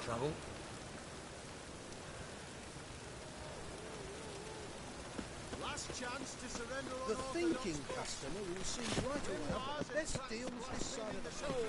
trouble. Last chance to surrender on The thinking customer will see right away that the best deals this side of the shore.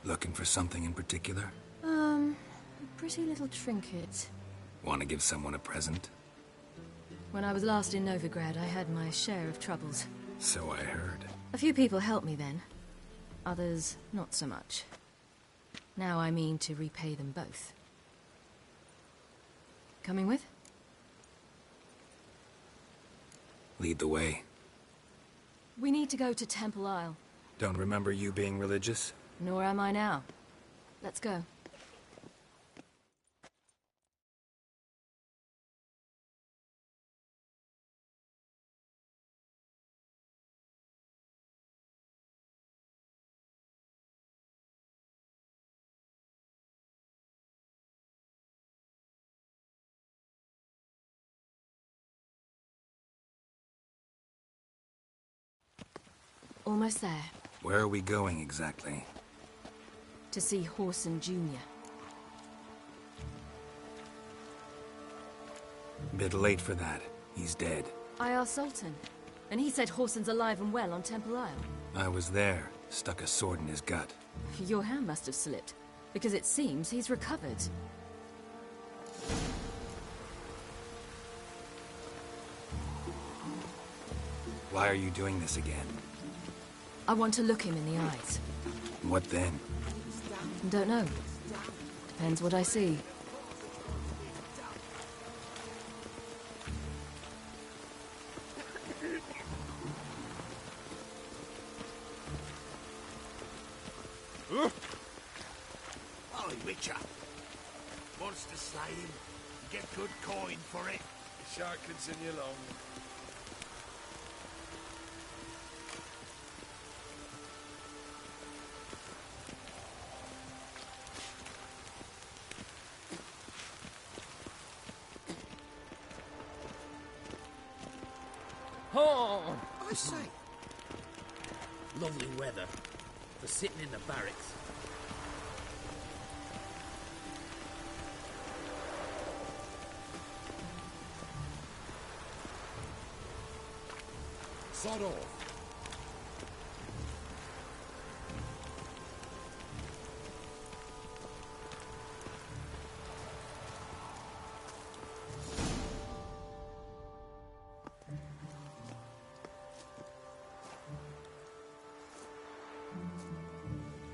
Looking for something in particular? A pretty little trinket. Want to give someone a present? When I was last in Novigrad, I had my share of troubles. So I heard. A few people helped me then. Others, not so much. Now I mean to repay them both. Coming with? Lead the way. We need to go to Temple Isle. Don't remember you being religious? Nor am I now. Let's go. Almost there. Where are we going exactly? To see Horson Jr. Bit late for that. He's dead. I asked Sultan, and he said Horson's alive and well on Temple Isle. I was there. Stuck a sword in his gut. Your hand must have slipped, because it seems he's recovered. Why are you doing this again? I want to look him in the eyes. What then? Don't know. Depends what I see. Ollie Witcher. Wants to slay him. Get good coin for it. The shark can send you along. Oh! I say. Lovely weather for sitting in the barracks. Sod off.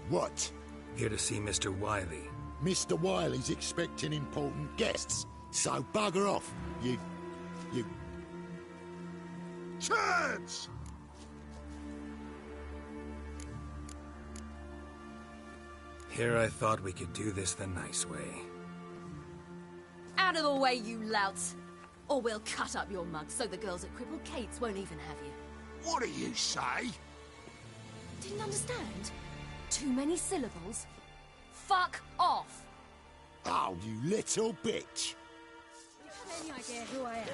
What? Here to see Mr. Wiley. Mr. Wiley's expecting important guests, so bugger off, you... Chance! Here I thought we could do this the nice way. Out of the way, you louts! Or we'll cut up your mug so the girls at Cripple Kate's won't even have you. What do you say? Didn't understand? Too many syllables? Fuck off! Oh, you little bitch. Any idea who I am?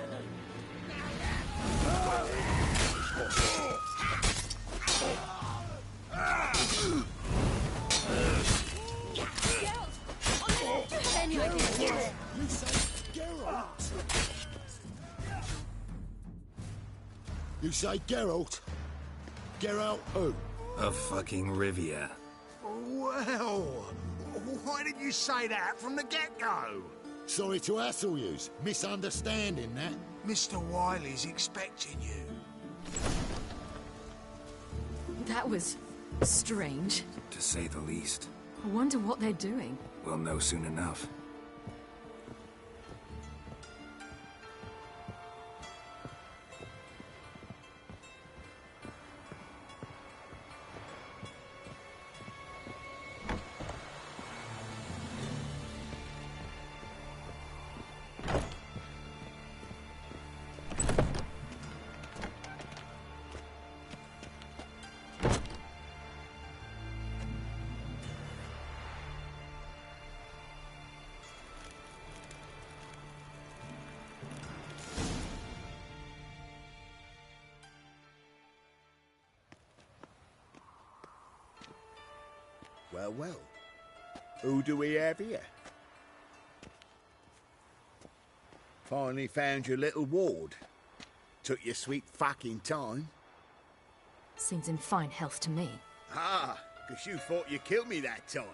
Geralt! Any idea who I am? You say Geralt? You say Geralt? Geralt who? Of fucking Rivia. Well, why did you say that from the get-go? Sorry to hassle yous. Misunderstanding that. Mr. Wiley's expecting you. That was strange. To say the least. I wonder what they're doing. We'll know soon enough. Well, well. Who do we have here? Finally found your little ward. Took your sweet fucking time. Seems in fine health to me. Ah, 'cause you thought you killed me that time.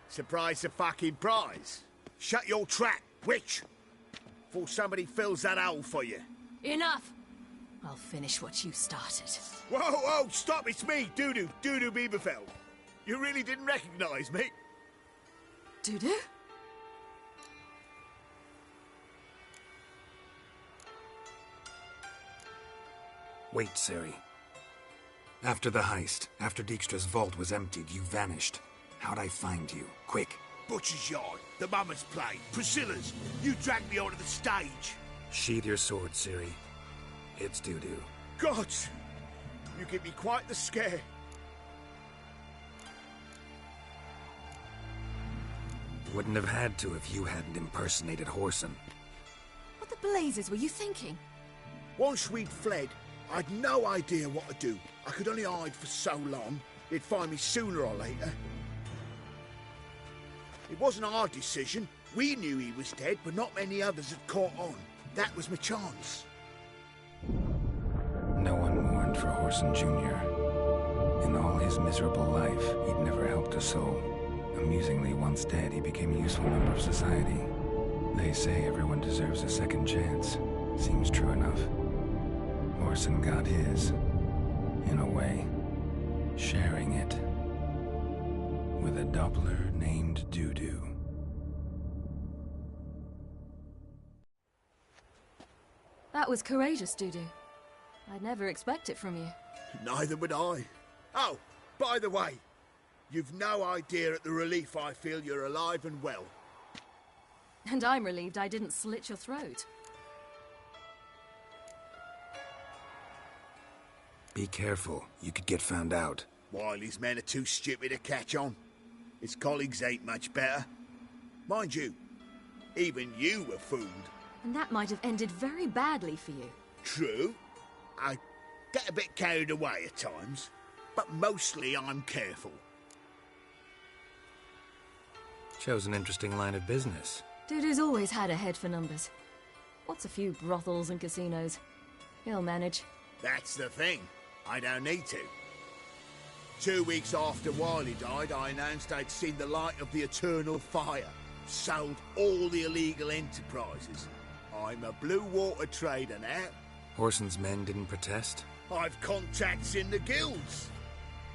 Surprise the fucking prize. Shut your trap, witch! Before somebody fills that hole for you. Enough! I'll finish what you started. Whoa, whoa, stop, it's me, Dudu Bieberfeld. You really didn't recognize me? Dudu? Wait, Ciri. After the heist, after Dijkstra's vault was emptied, you vanished. How'd I find you? Quick. Butcher's Yard, the Mama's Play, Priscilla's. You dragged me onto the stage. Sheathe your sword, Ciri. It's Dudu. God, you give me quite the scare. Wouldn't have had to if you hadn't impersonated Whoreson. What the blazes were you thinking? Once we'd fled, I'd no idea what to do. I could only hide for so long. They'd find me sooner or later. It wasn't our decision. We knew he was dead, but not many others had caught on. That was my chance. No one mourned for Whoreson Jr. In all his miserable life, he'd never helped a soul. Amusingly, once dead, he became a useful member of society. They say everyone deserves a second chance. Seems true enough. Whoreson got his, in a way, sharing it with a Doppler named Dudu. That was courageous, Dudu. I'd never expect it from you. Neither would I. Oh, by the way, you've no idea at the relief I feel you're alive and well. And I'm relieved I didn't slit your throat. Be careful. You could get found out. Wiley's men are too stupid to catch on. His colleagues ain't much better. Mind you, even you were fooled. And that might have ended very badly for you. True. I get a bit carried away at times, but mostly I'm careful. Chose an interesting line of business. Dudu's always had a head for numbers. What's a few brothels and casinos? He'll manage. That's the thing. I don't need to. 2 weeks after Wiley died, I announced I'd seen the light of the eternal fire. Sold all the illegal enterprises. I'm a blue water trader now. Whoreson's men didn't protest? I've contacts in the guilds.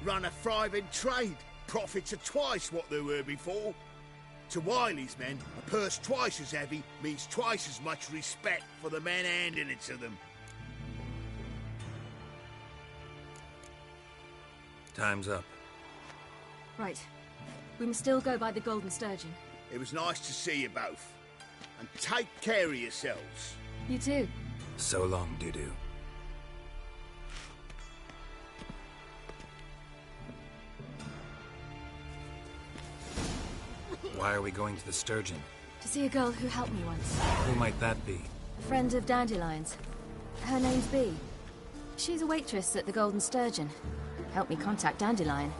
Run a thriving trade. Profits are twice what they were before. To Wiley's men, a purse twice as heavy means twice as much respect for the men handing it to them. Time's up. Right. We must still go by the Golden Sturgeon. It was nice to see you both. And take care of yourselves. You too. So long, Dudu. Why are we going to the Sturgeon? To see a girl who helped me once. Who might that be? A friend of Dandelion's. Her name's Bee. She's a waitress at the Golden Sturgeon. Helped me contact Dandelion.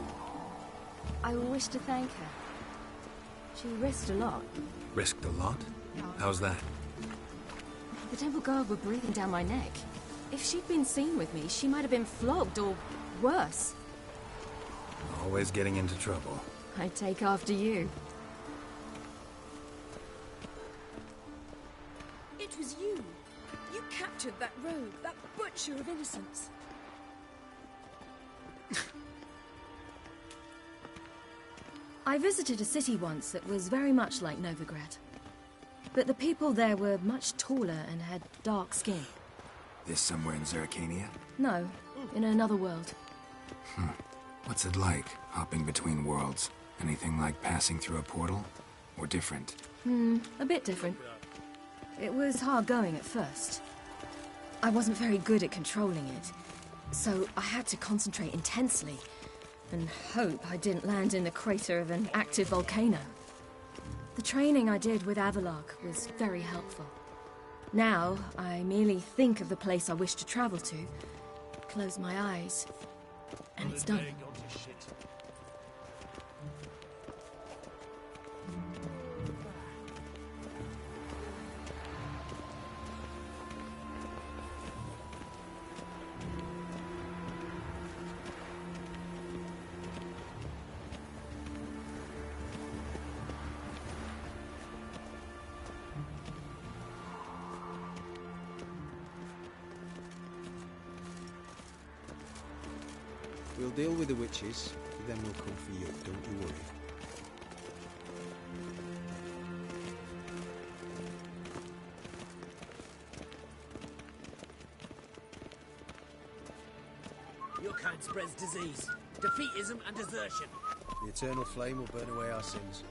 I wish to thank her. She risked a lot. Risked a lot? How's that? The Temple Guard were breathing down my neck. If she'd been seen with me, she might have been flogged or worse. Always getting into trouble. I take after you. It was you. You captured that rogue, that butcher of innocence. I visited a city once that was very much like Novigrad. But the people there were much taller and had dark skin. This somewhere in Zerrikania? No, in another world. What's it like, hopping between worlds? Anything like passing through a portal? Or different? A bit different. It was hard going at first. I wasn't very good at controlling it, so I had to concentrate intensely and hope I didn't land in the crater of an active volcano. The training I did with Avalok was very helpful. Now, I merely think of the place I wish to travel to, close my eyes, and it's done. We'll deal with the witches, then we'll come for you, don't you worry. Your kind spreads disease, defeatism and desertion. The eternal flame will burn away our sins.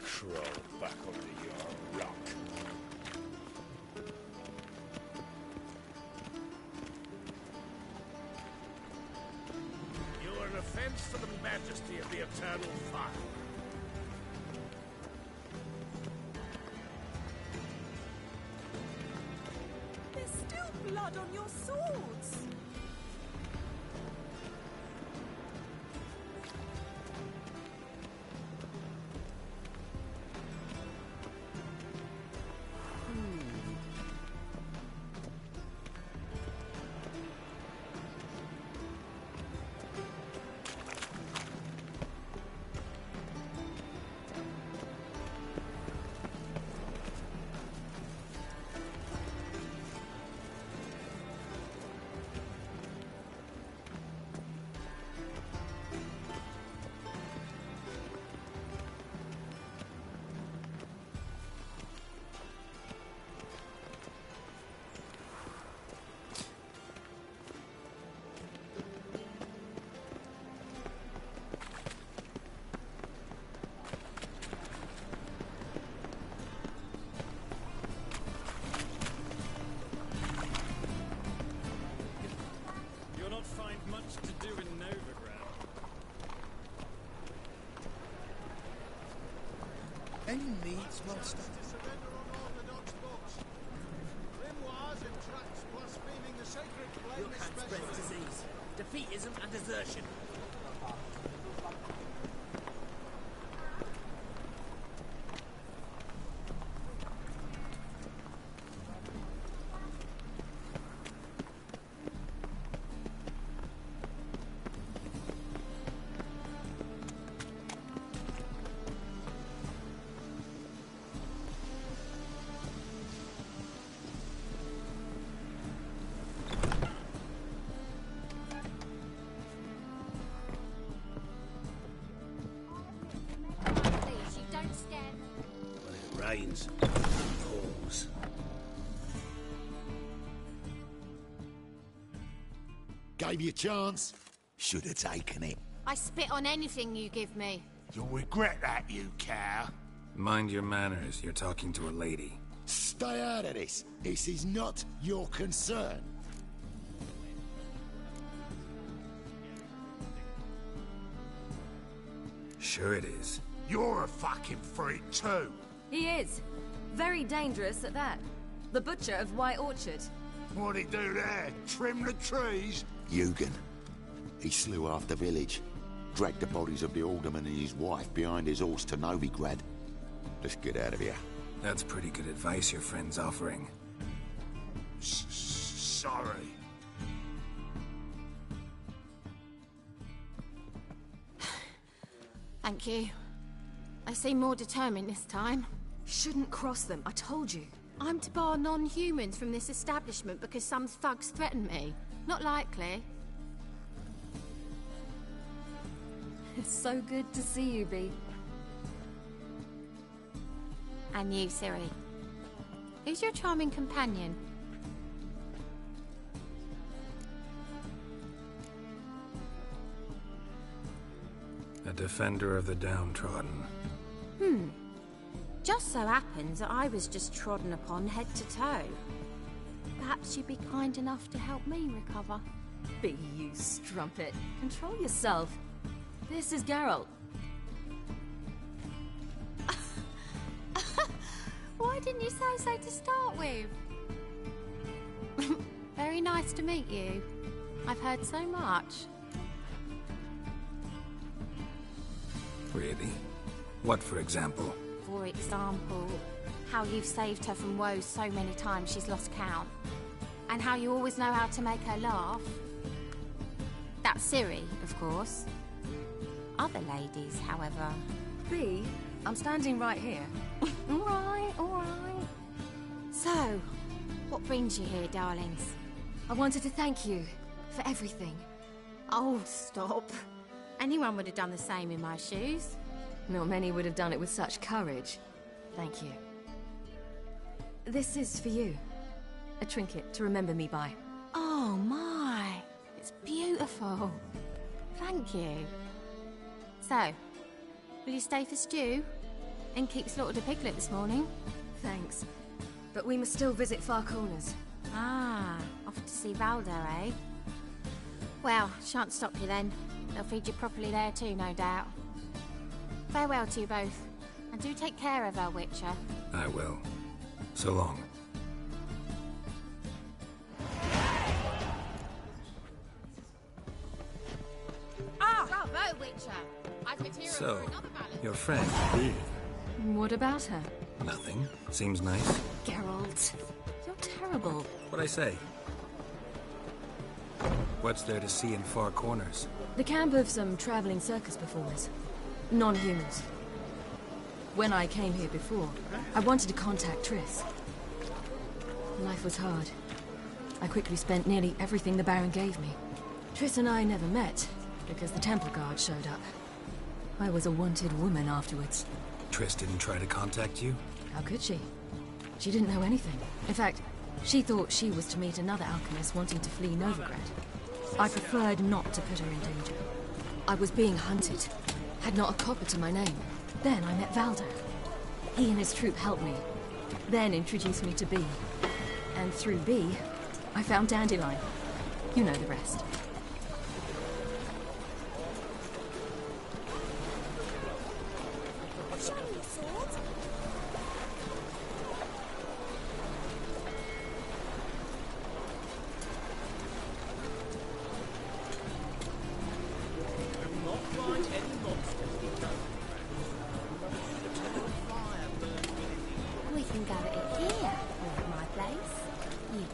Crawl back onto your rock. You're an offense to the majesty of the eternal fire. There's still blood on your swords. Any needs, master? Your kind spreads disease, defeatism and desertion. Rains. Pause. Gave you a chance. Should have taken it. I spit on anything you give me. You'll regret that, you cow. Mind your manners, you're talking to a lady. Stay out of this. This is not your concern. Sure it is. You're a fucking freak too. He is. Very dangerous at that. The butcher of White Orchard. What'd he do there? Trim the trees? Eugen. He slew half the village. Dragged the bodies of the alderman and his wife behind his horse to Novigrad. Let's get out of here. That's pretty good advice your friend's offering. Sorry. Thank you. They seem more determined this time. Shouldn't cross them, I told you. I'm to bar non-humans from this establishment because some thugs threaten me. Not likely. It's so good to see you, Bee. And you, Ciri. Who's your charming companion? A defender of the downtrodden. Just so happens that I was just trodden upon head to toe. Perhaps you'd be kind enough to help me recover. Bee, you strumpet. Control yourself. This is Geralt. Why didn't you say so to start with? Very nice to meet you. I've heard so much. Really? What, for example? For example, how you've saved her from woes so many times she's lost count. And how you always know how to make her laugh. That's Ciri, of course. Other ladies, however... Bee, I'm standing right here. All right, all right. So, what brings you here, darlings? I wanted to thank you for everything. Oh, stop. Anyone would have done the same in my shoes. Not many would have done it with such courage. Thank you. This is for you. A trinket to remember me by. Oh, my. It's beautiful. Thank you. So, will you stay for stew? And keep slaughtered a piglet this morning? Thanks. But we must still visit Far Corners. Ah, off to see Valdo, eh? Well, shan't stop you then. They'll feed you properly there too, no doubt. Farewell to you both. And do take care of her, Witcher. I will. So long. Ah! Bravo, Witcher! I've material So, for another ballad. your friend, Bee. What about her? Nothing. Seems nice. Geralt, you're terrible. What'd I say? What's there to see in Far Corners? The camp of some traveling circus performers. Non-humans. When I came here before, I wanted to contact Triss. Life was hard. I quickly spent nearly everything the Baron gave me. Triss and I never met, because the Temple Guard showed up. I was a wanted woman afterwards. Triss didn't try to contact you? How could she? She didn't know anything. In fact, she thought she was to meet another alchemist wanting to flee Novigrad. I preferred not to put her in danger. I was being hunted. Had not a copper to my name. Then I met Valdo. He and his troop helped me. Then introduced me to Bee. And through Bee, I found Dandelion. You know the rest. We can gather it here, or at my place. You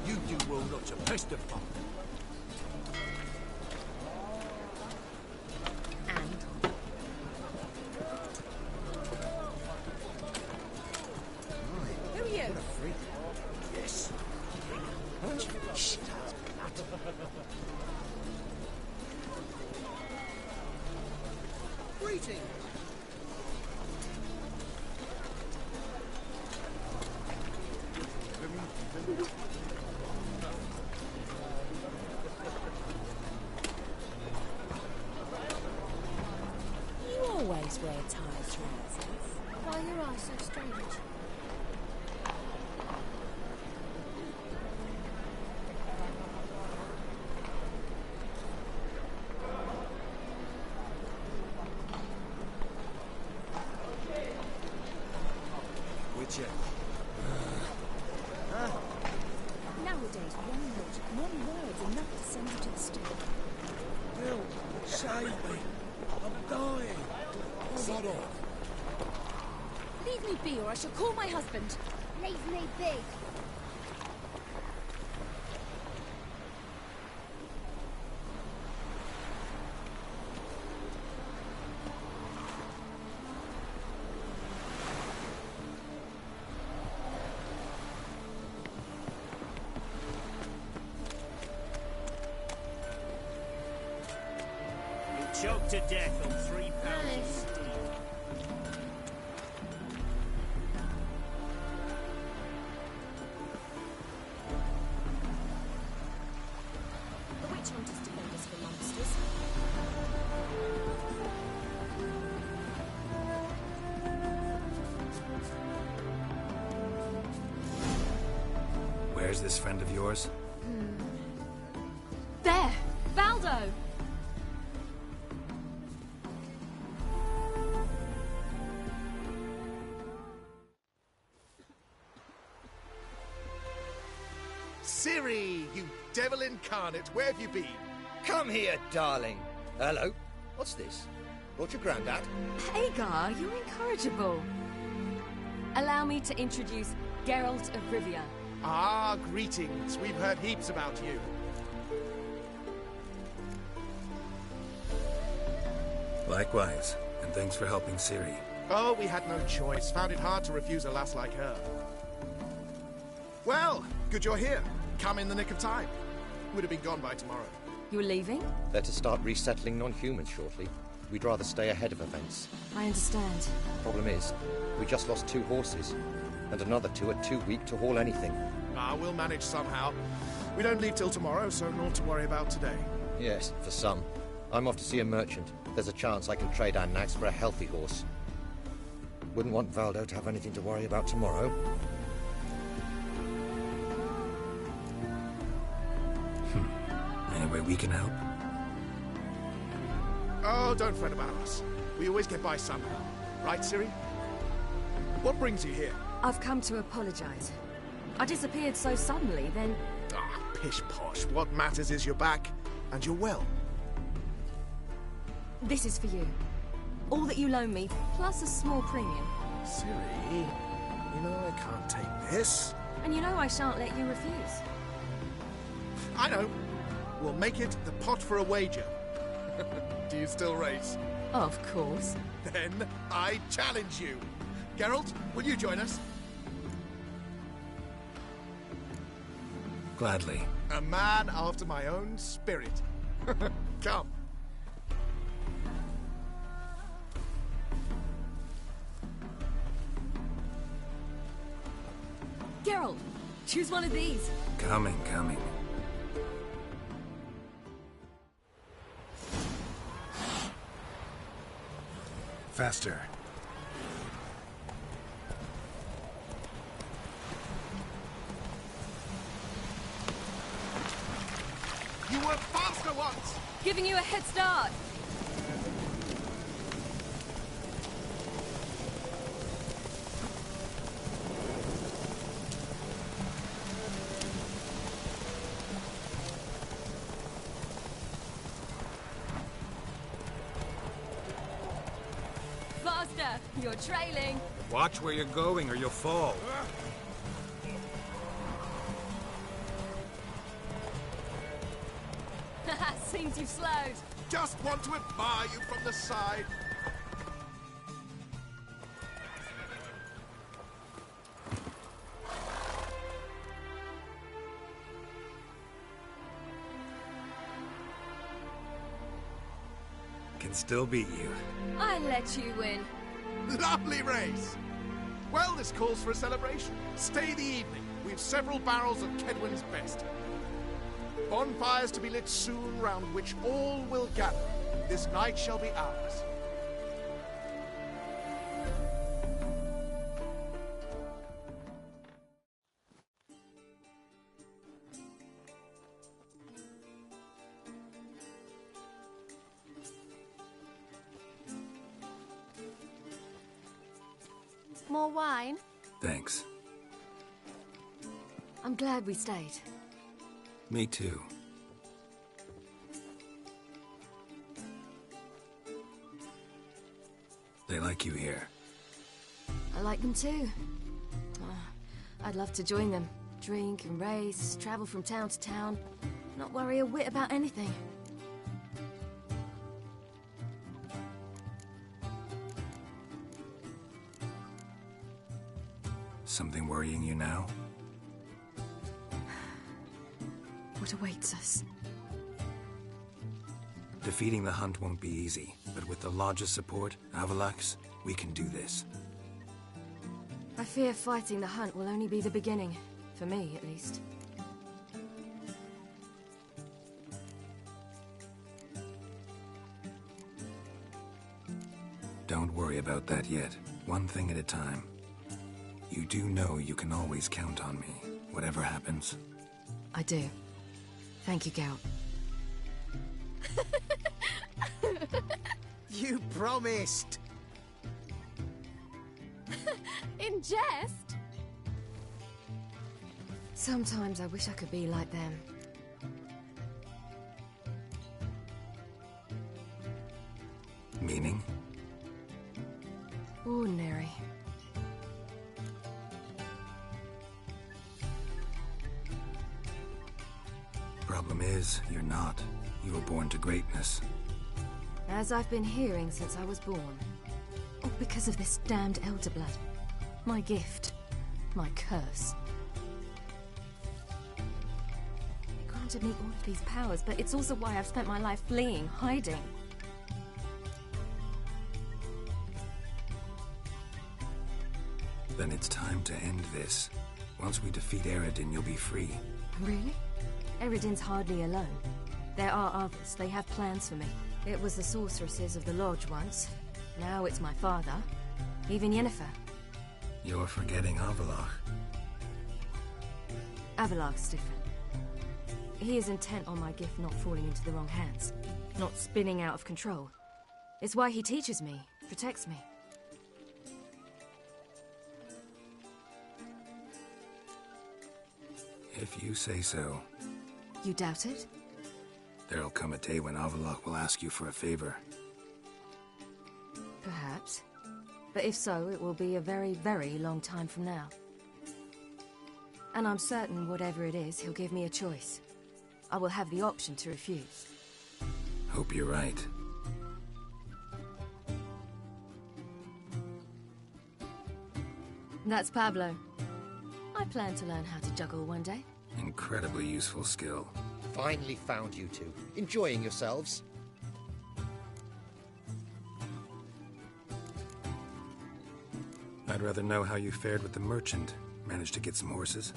You do well not to testify. And Who are you? What a freak. Yes. Shit. Greetings. always wear tight trousers? Why are your eyes so strange? Witcher. Nowadays, one word's enough to send you to the stake. Bill, save me. I'm dying. Sod off. Leave me be, or I shall call my husband. Leave me be. Choked to death on 3 pounds of steel. The witch hunters defend us from monsters. Where's this friend of yours? There! Valdo! Ciri, you devil incarnate, where have you been? Come here, darling. Hello. What's this? Brought your granddad? Hagar, you're incorrigible. Allow me to introduce Geralt of Rivia. Ah, greetings. We've heard heaps about you. Likewise, and thanks for helping Ciri. Oh, we had no choice. Found it hard to refuse a lass like her. Well, good you're here. Come in the nick of time. Would have been gone by tomorrow. You're leaving? They're to start resettling non-humans shortly. We'd rather stay ahead of events. I understand. Problem is, we just lost 2 horses, and another 2 are too weak to haul anything. Ah, we'll manage somehow. We don't leave till tomorrow, so naught to worry about today. Yes, for some. I'm off to see a merchant. There's a chance I can trade our nags for a healthy horse. Wouldn't want Valdo to have anything to worry about tomorrow. Any way we can help? Oh, don't fret about us. We always get by somehow. Right, Ciri? What brings you here? I've come to apologize. I disappeared so suddenly, then... Ah, pish-posh. What matters is you're back, and you're well. This is for you. All that you loan me, plus a small premium. Ciri, you know I can't take this. And you know I shan't let you refuse. I know. We'll make it the pot for a wager. Do you still race? Of course. Then I challenge you. Geralt, will you join us? Gladly. A man after my own spirit. Come. Geralt, choose one of these. Coming. Faster. You were faster once! Giving you a head start. Faster! You're trailing. Watch where you're going or you'll fall. Seems you've slowed. Just want to admire you from the side. Can still beat you. I let you win. Lovely race! Well, this calls for a celebration. Stay the evening. We've several barrels of Kedwin's best. Bonfires to be lit soon, round which all will gather. This night shall be ours. More wine? Thanks. I'm glad we stayed. Me too. They like you here. I like them too. I'd love to join them. Drink and race, travel from town to town. Not worry a whit about anything. Something worrying you now? What awaits us? Defeating the Hunt won't be easy, but with the Lodge's support, Avalax, we can do this. I fear fighting the Hunt will only be the beginning. For me, at least. Don't worry about that yet. One thing at a time. You do know you can always count on me, whatever happens. I do. Thank you, Gout. You promised! In jest? Sometimes I wish I could be like them. Meaning? Ordinary. Problem is, you're not. You were born to greatness. As I've been hearing since I was born. All because of this damned elder blood. My gift. My curse. It granted me all of these powers, but it's also why I've spent my life fleeing, hiding. Then it's time to end this. Once we defeat Eredin, you'll be free. Really? Eredin's hardly alone. There are others. They have plans for me. It was the sorceresses of the Lodge once. Now it's my father. Even Yennefer. You're forgetting Avalach. Avalach's different. He is intent on my gift not falling into the wrong hands. Not spinning out of control. It's why he teaches me, protects me. If you say so. You doubt it? There'll come a day when Avalach will ask you for a favor. Perhaps. But if so, it will be a very, very long time from now. And I'm certain whatever it is, he'll give me a choice. I will have the option to refuse. Hope you're right. That's Pablo. I plan to learn how to juggle one day. Incredibly useful skill. Finally found you two. Enjoying yourselves? I'd rather know how you fared with the merchant. Managed to get some horses?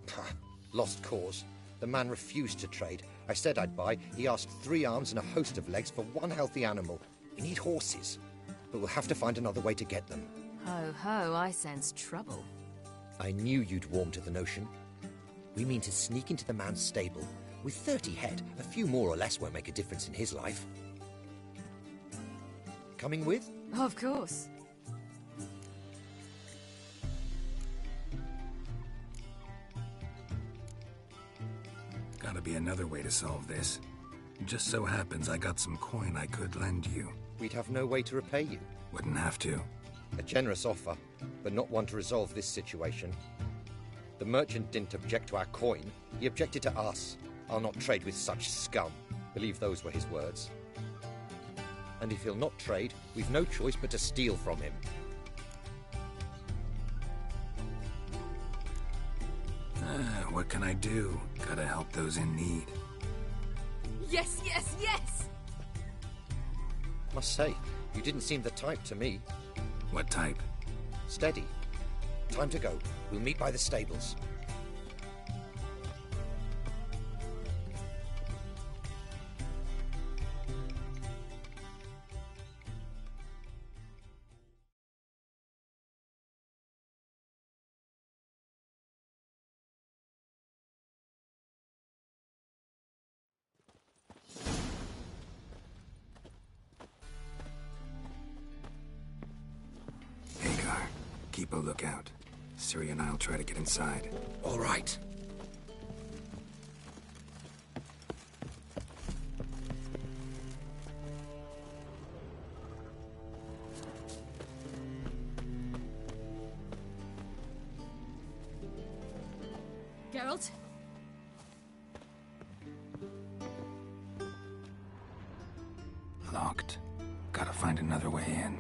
Pah, lost cause. The man refused to trade. I said I'd buy. He asked 3 arms and a host of legs for 1 healthy animal. We need horses. But we'll have to find another way to get them. Ho ho, I sense trouble. I knew you'd warm to the notion. We mean to sneak into the man's stable. With 30 head, a few more or less won't make a difference in his life. Coming with? Of course. Gotta be another way to solve this. Just so happens I got some coin I could lend you. We'd have no way to repay you. Wouldn't have to. A generous offer, but not one to resolve this situation. The merchant didn't object to our coin. He objected to us. I'll not trade with such scum. Believe those were his words. And if he'll not trade, we've no choice but to steal from him. What can I do? Gotta help those in need. Yes, yes, yes! Must say, you didn't seem the type to me. What type? Steady. Time to go. We'll meet by the stables. keep a lookout. Ciri and I'll try to get inside. All right. Geralt? Locked. Gotta find another way in.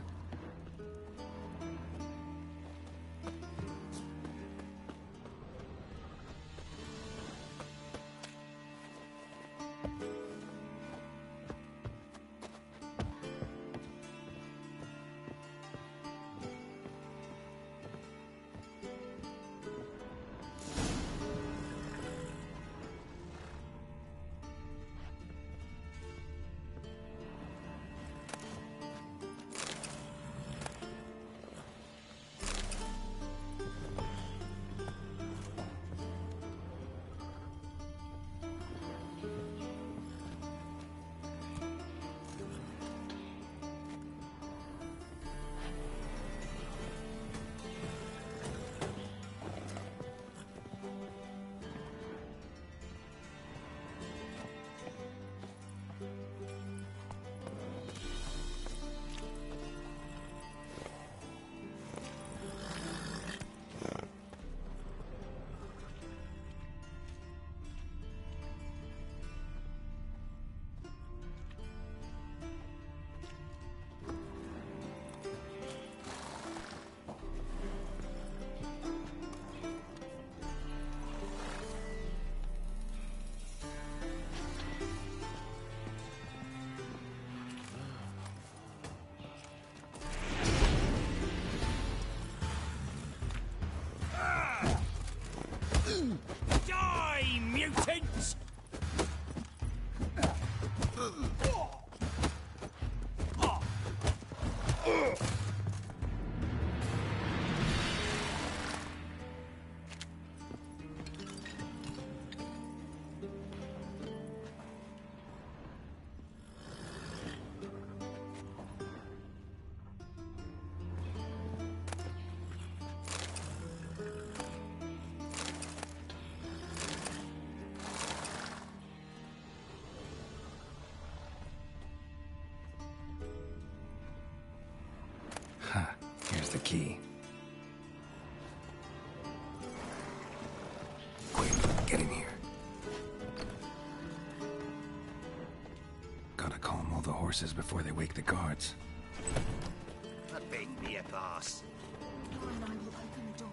Die, mutants! Here's the key. Quick, get in here. Gotta calm all the horses before they wake the guards. A big beer pass. You and I will open the door.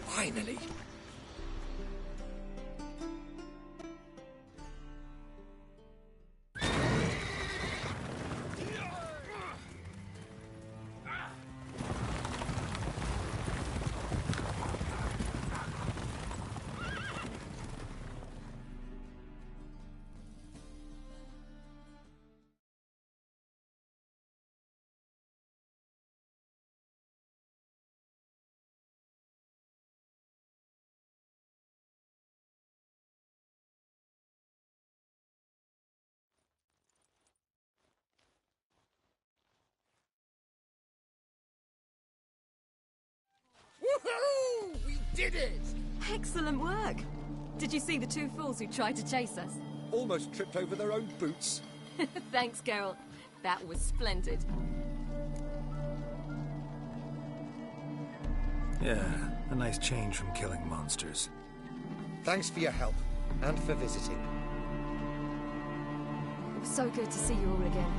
Finally! Woohoo! We did it! Excellent work! Did you see the two fools who tried to chase us? Almost tripped over their own boots. Thanks, Geralt. That was splendid. Yeah, a nice change from killing monsters. Thanks for your help, and for visiting. It was so good to see you all again.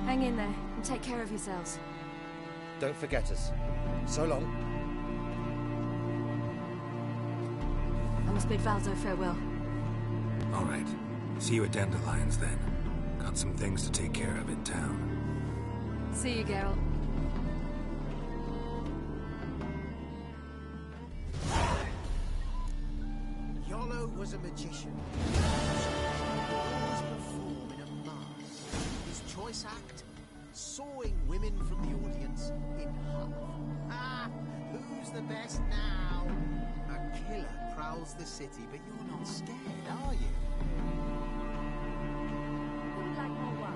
Hang in there, and take care of yourselves. Don't forget us. So long. I must bid Valdo farewell. All right. See you at Dandelions, then. Got some things to take care of in town. See you, Geralt. Yolo was a magician. He would always perform in a mask. His choice act? Sawing women from the audience in half. Ah, who's the best now? A killer prowls the city, but you're not scared, are you? Who would like more work?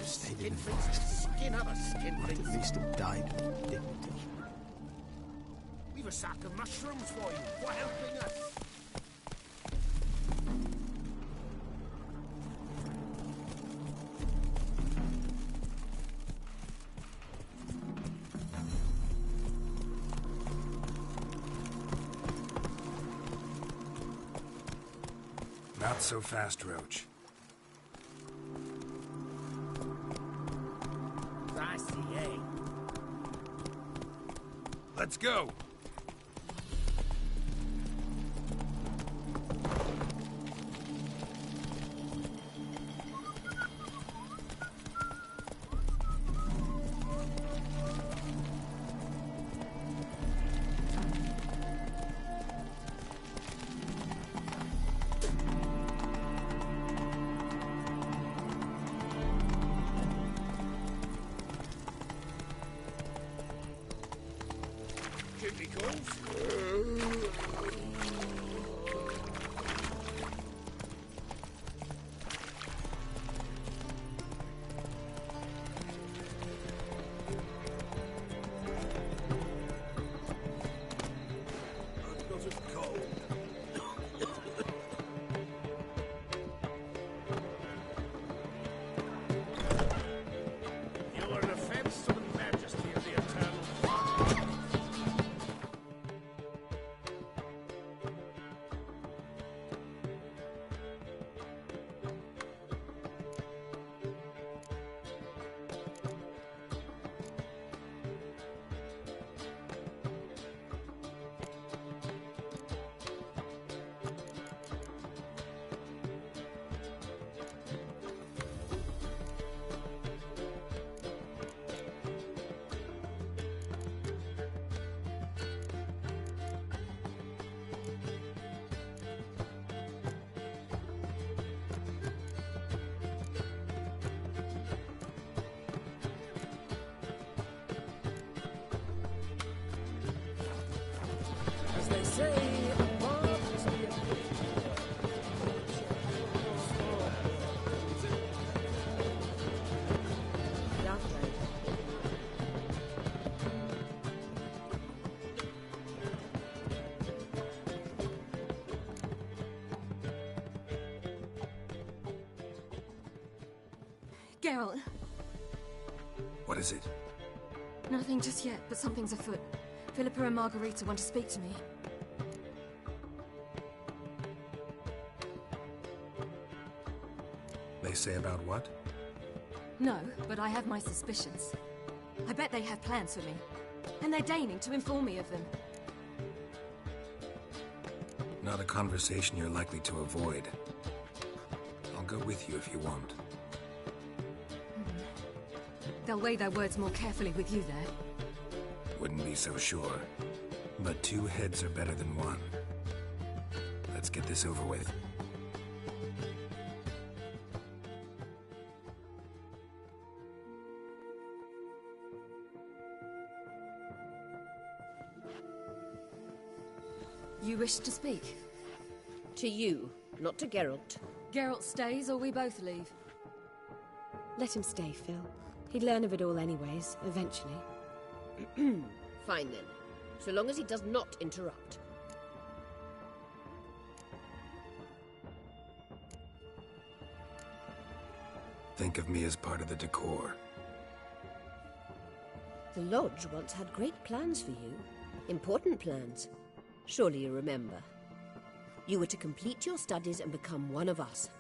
Skin other skinflint. At least have died with dignity. We've a sack of mushrooms for you. For helping us. Not so fast, Roach. I see, eh? Let's go! As they say, Geralt. What is it? Nothing just yet, but something's afoot. Philippa and Margarita want to speak to me. They say about what? No, but I have my suspicions. I bet they have plans for me. And they're deigning to inform me of them. Not a conversation you're likely to avoid. I'll go with you if you want. They'll weigh their words more carefully with you there. Wouldn't be so sure. But 2 heads are better than 1. Let's get this over with. You wish to speak? To you, not to Geralt. Geralt stays or we both leave? Let him stay, Phil. He'd learn of it all anyways, eventually. Fine then. So long as he does not interrupt. Think of me as part of the decor. The Lodge once had great plans for you. Important plans. Surely you remember. You were to complete your studies and become one of us.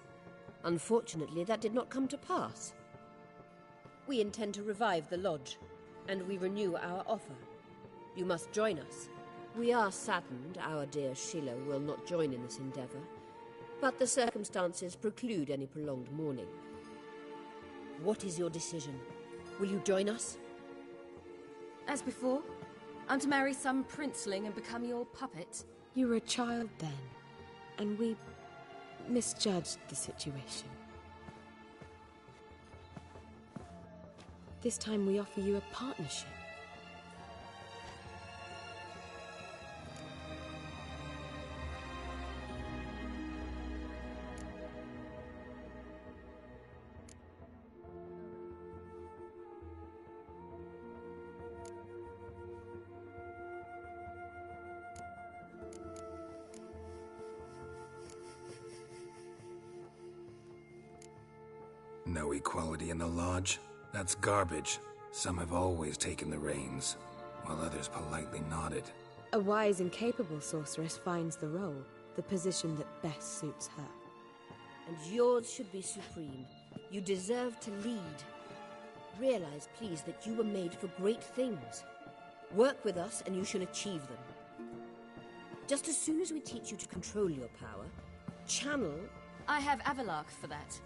Unfortunately, that did not come to pass. We intend to revive the Lodge, and we renew our offer. You must join us. We are saddened our dear Sheila will not join in this endeavour, but the circumstances preclude any prolonged mourning. What is your decision? Will you join us? As before, I'm to marry some princeling and become your puppet. You were a child then, and we misjudged the situation. This time we offer you a partnership. No equality in the Lodge? That's garbage. Some have always taken the reins, while others politely nodded. A wise and capable sorceress finds the role, the position that best suits her. And yours should be supreme. You deserve to lead. Realize, please, that you were made for great things. Work with us and you shall achieve them. Just as soon as we teach you to control your power, channel... I have Avalark for that.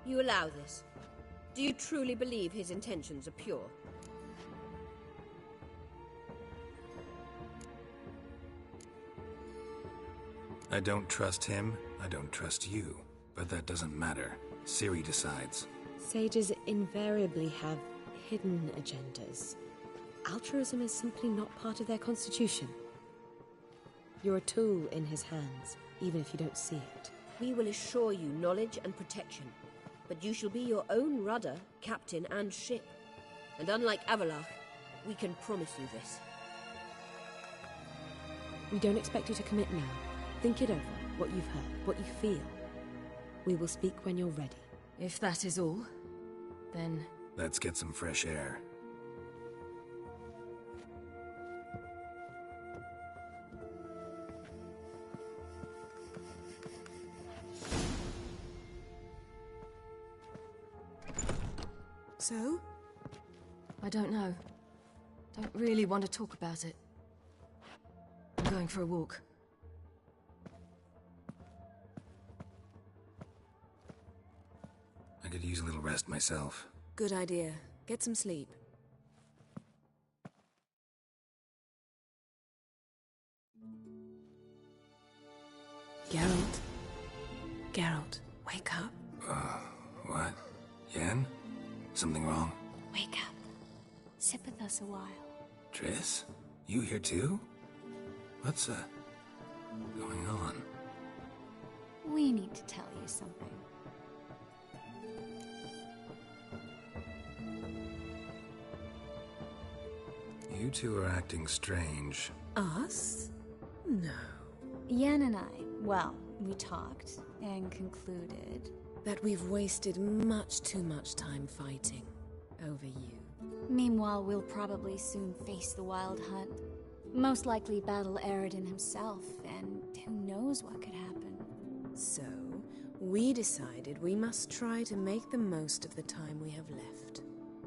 You allow this? Do you truly believe his intentions are pure? I don't trust him, I don't trust you. But that doesn't matter. Ciri decides. Sages invariably have hidden agendas. Altruism is simply not part of their constitution. You're a tool in his hands, even if you don't see it. We will assure you knowledge and protection. But you shall be your own rudder, captain, and ship. And unlike Avalark, we can promise you this. We don't expect you to commit now. Think it over, what you've heard, what you feel. We will speak when you're ready. If that is all, then... Let's get some fresh air. So? I don't know. Don't really want to talk about it. I'm going for a walk. I could use a little rest myself. Good idea. Get some sleep. Geralt. Geralt, wake up. What? Yen? Something wrong? Wake up. Sit with us a while. Triss? You here too? What's, going on? We need to tell you something. You two are acting strange. Us? No. Yen and I, well, we talked and concluded That we've wasted much too much time fighting over you. Meanwhile, we'll probably soon face the Wild Hunt. Most likely battle Eridan himself, and who knows what could happen. So, we decided we must try to make the most of the time we have left.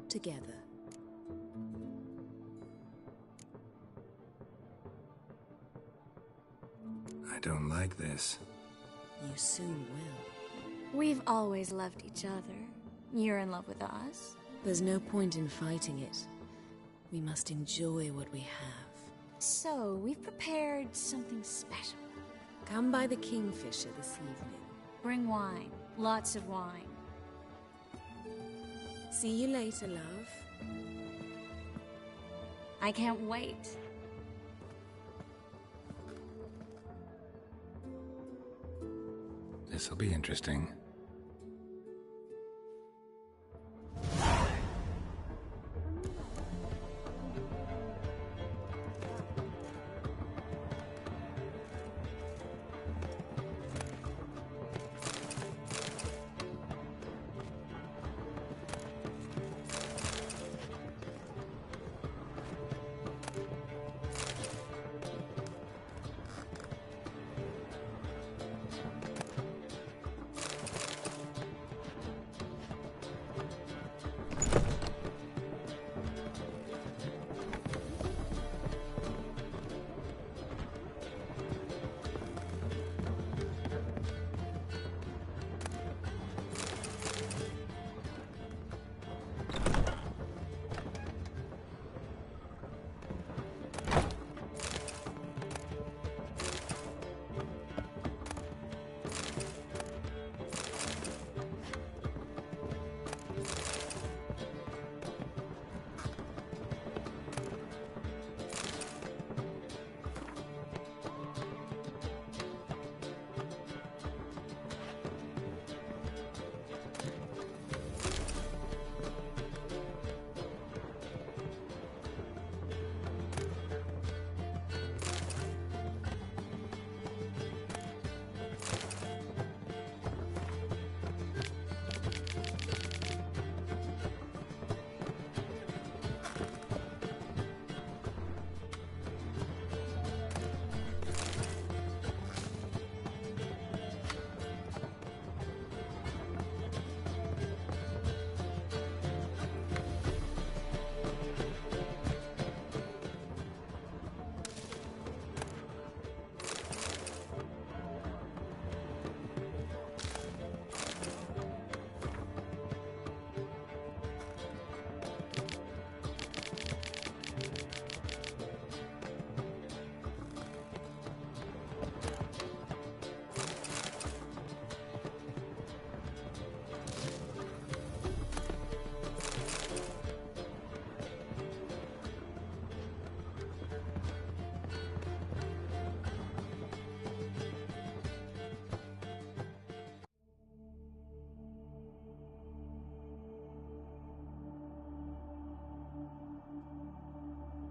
Together. I don't like this. You soon will. We've always loved each other. You're in love with us. There's no point in fighting it. We must enjoy what we have. So, we've prepared something special. Come by the Kingfisher this evening. Bring wine. Lots of wine. See you later, love. I can't wait. This'll be interesting.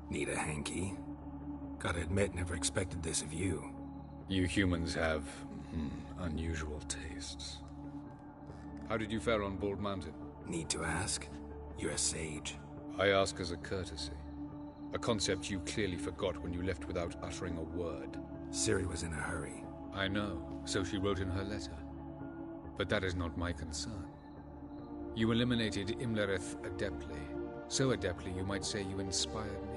Need a hanky? Gotta admit, never expected this of you. You humans have unusual tastes. How did you fare on Bald Mountain? Need to ask? You're a sage. I ask as a courtesy. A concept you clearly forgot when you left without uttering a word. Ciri was in a hurry. I know, so she wrote in her letter. But that is not my concern. You eliminated Imlerith adeptly. So adeptly you might say you inspired me.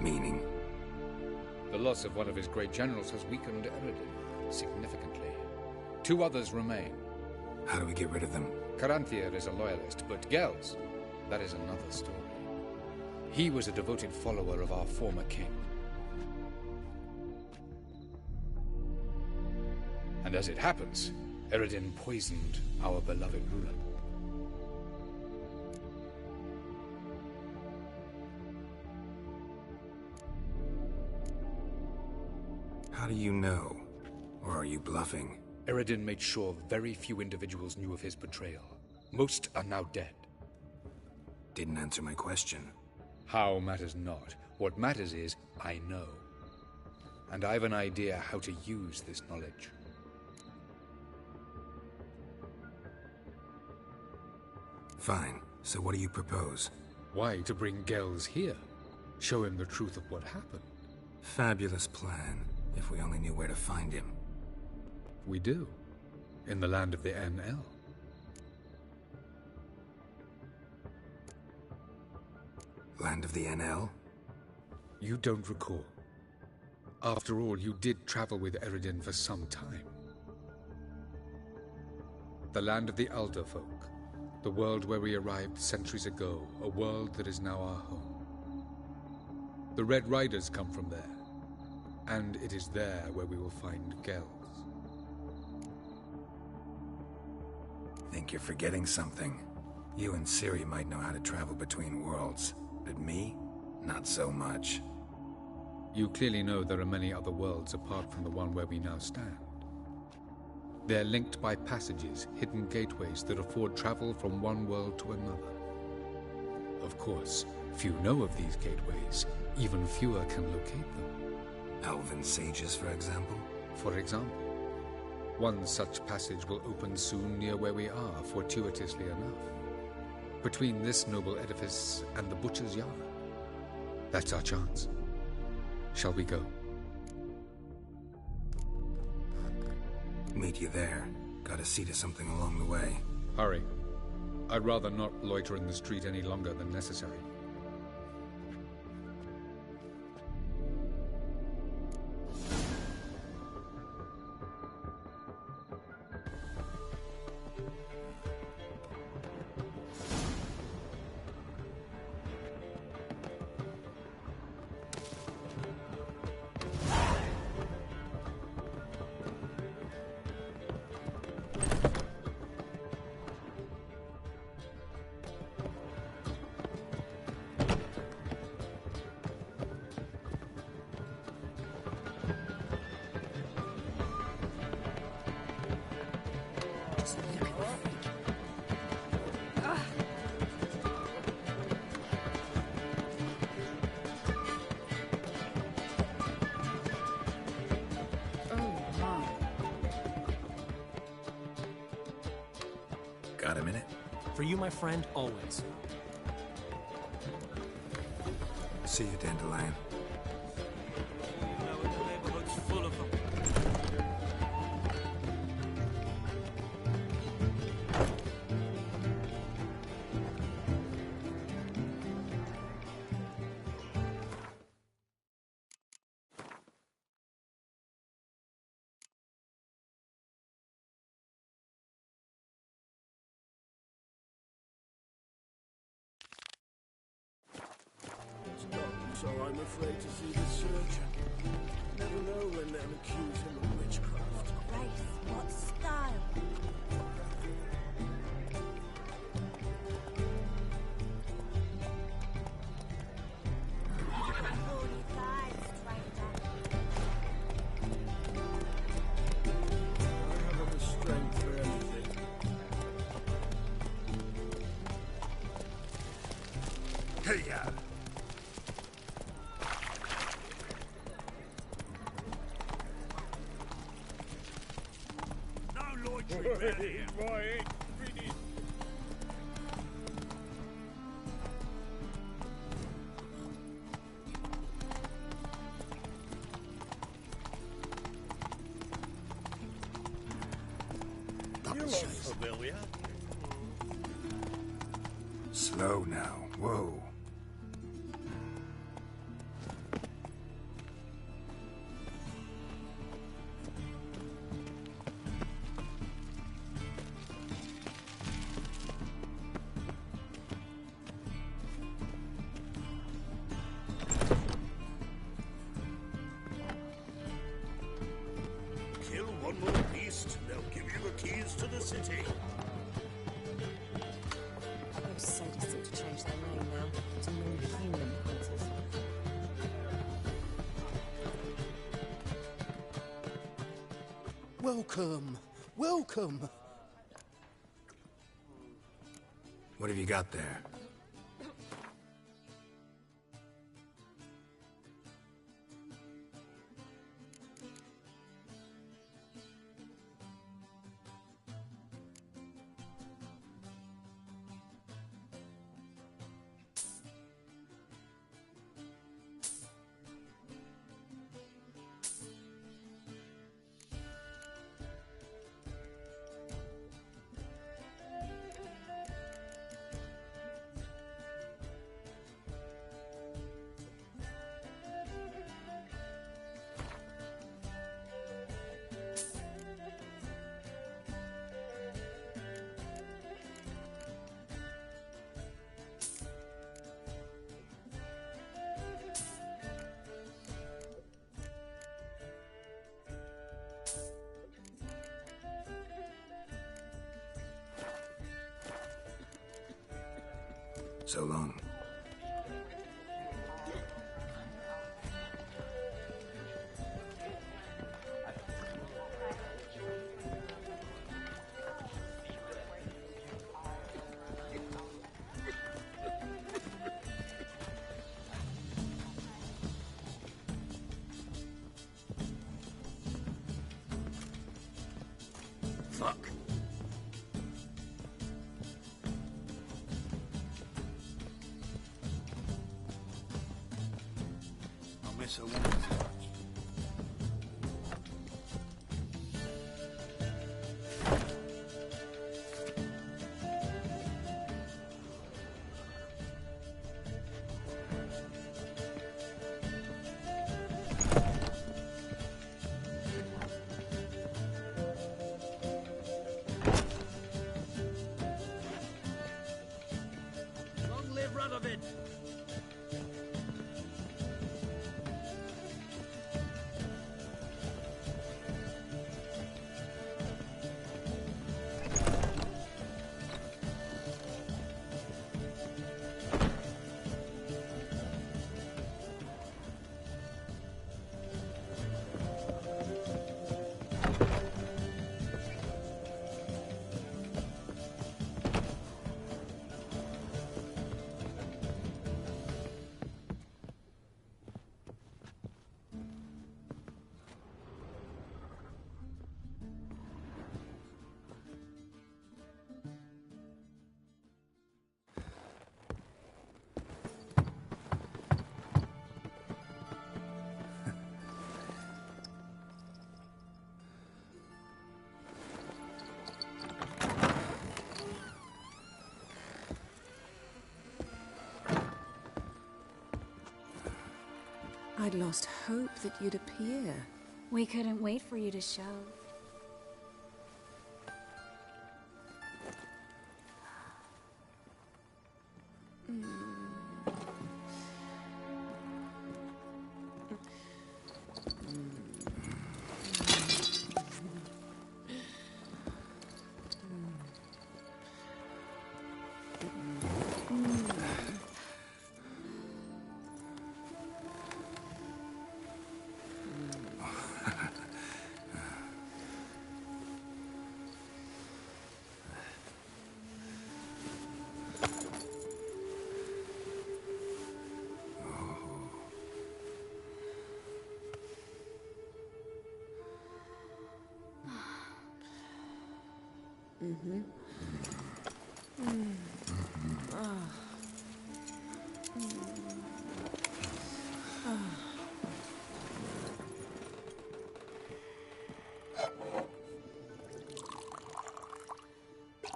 Meaning? The loss of one of his great generals has weakened Eridan significantly. 2 others remain. How do we get rid of them? Caranthier is a loyalist, but Gels, that is another story. He was a devoted follower of our former king. And as it happens, Eridan poisoned our beloved ruler. How do you know? Or are you bluffing? Eridan made sure very few individuals knew of his betrayal. Most are now dead. Didn't answer my question. How matters not. What matters is, I know. and I've an idea how to use this knowledge. Fine. So what do you propose? Why, to bring Gels here. Show him the truth of what happened. Fabulous plan, if we only knew where to find him. We do. In the land of the NL. Land of the NL? You don't recall. After all, you did travel with Eredin for some time. The land of the Alder folk. The world where we arrived centuries ago. A world that is now our home. The Red Riders come from there. And it is there where we will find Gels. Think you're forgetting something. You and Ciri might know how to travel between worlds, but me? Not so much. You clearly know there are many other worlds apart from the one where we now stand. They're linked by passages, hidden gateways that afford travel from one world to another. Of course, few know of these gateways. Even fewer can locate them. Elven sages, for example? For example. One such passage will open soon near where we are, fortuitously enough. Between this noble edifice and the butcher's yard. That's our chance. Shall we go? Meet you there. Gotta see to something along the way. Hurry. I'd rather not loiter in the street any longer than necessary. Got a minute? For you, my friend, always. See you, Dandelion. The neighborhood's full of them. So I'm afraid to see the surgeon. Never know when they'll accuse him of witchcraft. Grace, what style? Holy thighs, stranger. I haven't the strength for anything. Hey-ya! You look familiar. Slow now. Whoa. Kill one more beast, they'll give you the keys to the city. Those sadists ought to change their name now to non-human hunters. Welcome, welcome. What have you got there? So long. Fuck. I miss a woman's touch. Long live Radovid! I'd lost hope that you'd appear. We couldn't wait for you to show. Mm-hmm.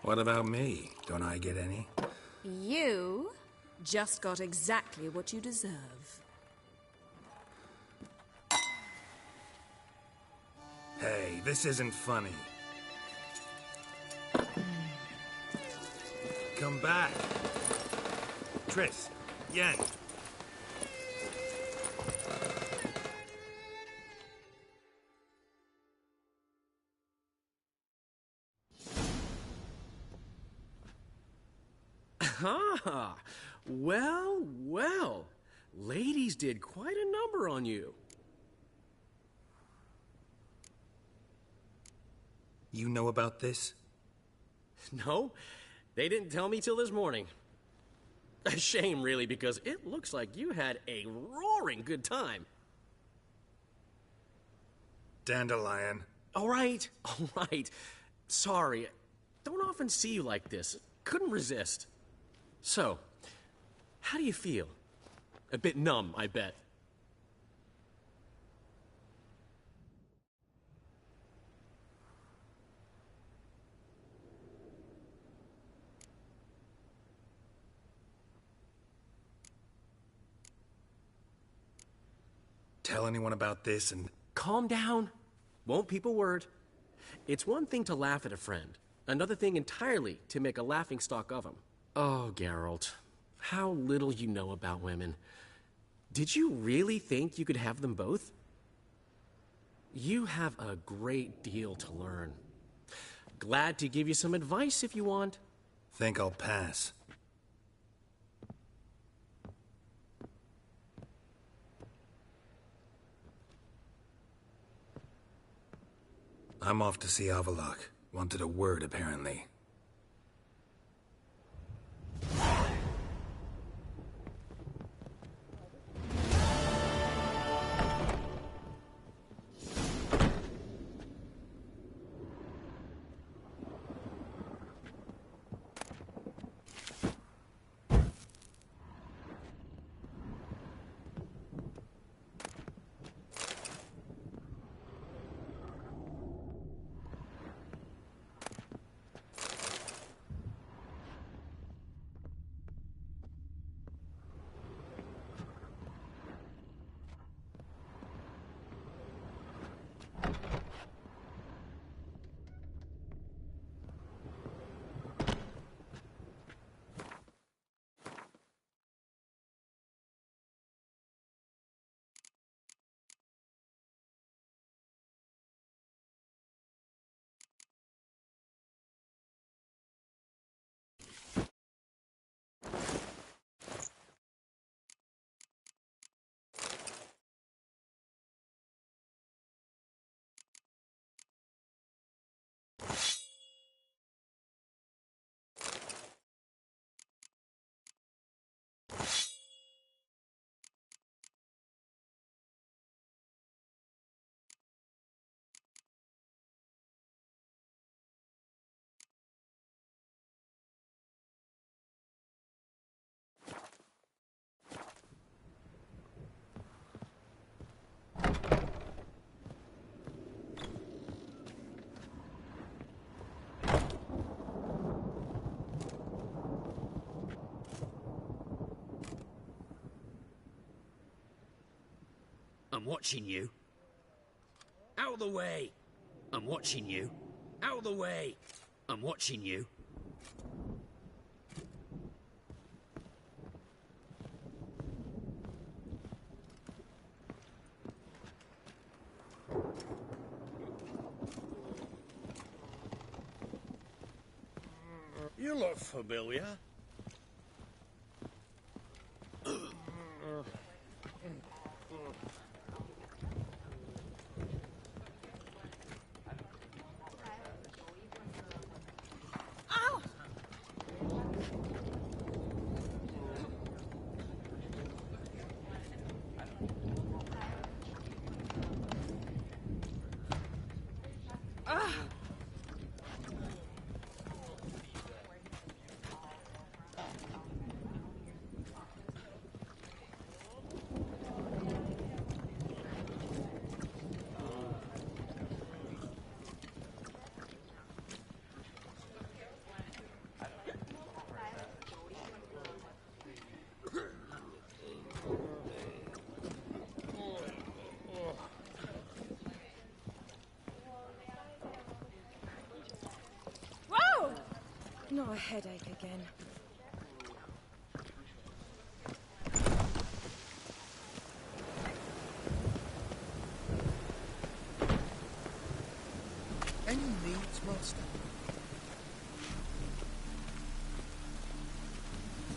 What about me? Don't I get any? You just got exactly what you deserve. Hey, this isn't funny. Come back. Triss, Yen. Ah, well, well. Ladies did quite a number on you. You know about this? No, they didn't tell me till this morning. A shame, really, because it looks like you had a roaring good time. Dandelion. All right. Sorry. Don't often see you like this. Couldn't resist. So, how do you feel? A bit numb, I bet. Tell anyone about this and... Calm down. Won't peep a word. It's one thing to laugh at a friend. Another thing entirely to make a laughingstock of him. Oh, Geralt. How little you know about women. Did you really think you could have them both? You have a great deal to learn. Glad to give you some advice if you want. Think I'll pass. I'm off to see Avallac'h. Wanted a word, apparently. I'm watching you. Out of the way! I'm watching you. Out of the way! I'm watching you. You look familiar. Not a headache again. Any needs, Master?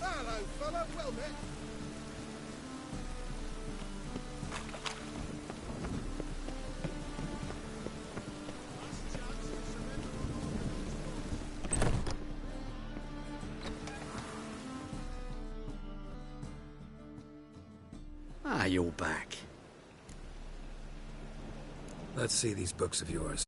Hello, fella. Well met. Ah, you're back. Let's see these books of yours.